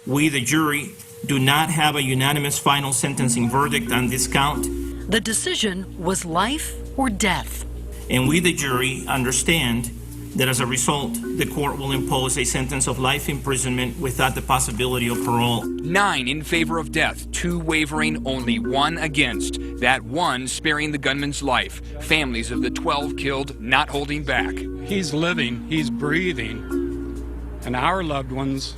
We, the jury, do not have a unanimous final sentencing verdict on this count. The decision was life or death. And we, the jury, understand that as a result, the court will impose a sentence of life imprisonment without the possibility of parole. 9 in favor of death, 2 wavering, only 1 against. That 1 sparing the gunman's life. Families of the 12 killed not holding back. He's living, he's breathing, and our loved ones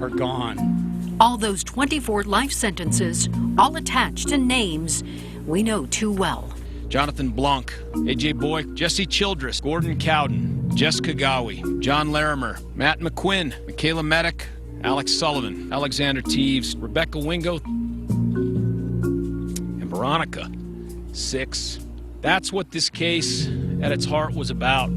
are gone. All those 24 life sentences, all attached to names we know too well. Jonathan Blanc, A.J. Boy, Jesse Childress, Gordon Cowden, Jess Kagawi, John Larimer, Matt McQuinn, Michaela Medic, Alex Sullivan, Alexander Teves, Rebecca Wingo, and Veronica. 6. That's what this case at its heart was about.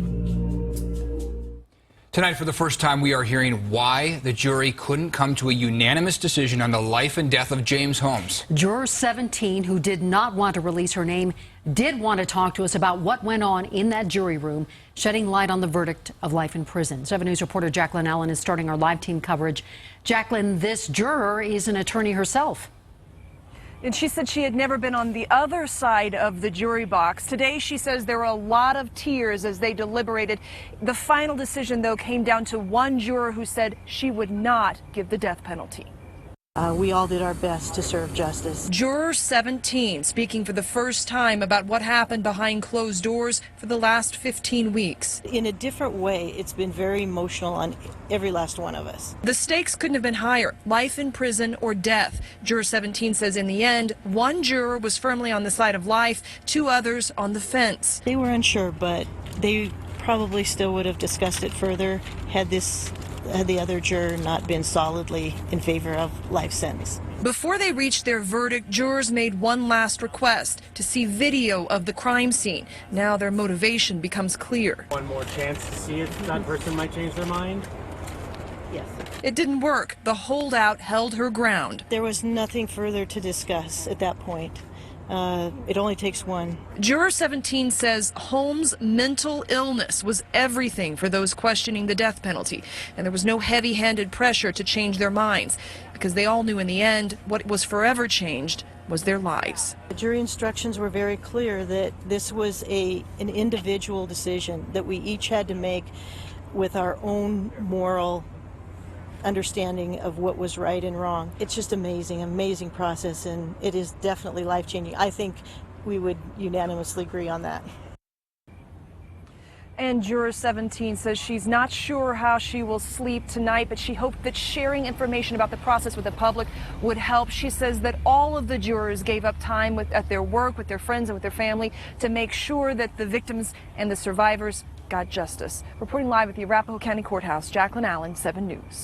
Tonight, for the first time, we are hearing why the jury couldn't come to a unanimous decision on the life and death of James Holmes. Juror 17, who did not want to release her name, did want to talk to us about what went on in that jury room, shedding light on the verdict of life in prison. 7 News reporter Jaclyn Allen is starting our live team coverage. Jaclyn, this juror is an attorney herself. And she said she had never been on the other side of the jury box. Today, she says there were a lot of tears as they deliberated. The final decision, though, came down to one juror who said she would not give the death penalty. We all did our best to serve justice. Juror 17 speaking for the first time about what happened behind closed doors for the last 15 weeks. In a different way, it's been very emotional on every last one of us. The stakes couldn't have been higher, life in prison or death. Juror 17 says in the end, one juror was firmly on the side of life, 2 others on the fence. They were unsure, but they probably still would have discussed it further had the other juror not been solidly in favor of life sentence. Before they reached their verdict, jurors made one last request to see video of the crime scene. Now their motivation becomes clear. One more chance to see if that person might change their mind? Yes. It didn't work. The holdout held her ground. There was nothing further to discuss at that point. It only takes one. Juror 17 says Holmes' mental illness was everything for those questioning the death penalty, and there was no heavy-handed pressure to change their minds, because they all knew in the end what was forever changed was their lives. The jury instructions were very clear that this was an individual decision that we each had to make with our own moral understanding of what was right and wrong. It's just amazing process, and it is definitely life-changing. I think we would unanimously agree on that. And Juror 17 says she's not sure how she will sleep tonight, but she hoped that sharing information about the process with the public would help. She says that all of the jurors gave up time at their work, with their friends, and with their family to make sure that the victims and the survivors got justice. Reporting live at the Arapahoe County Courthouse, Jaclyn Allen, 7 News.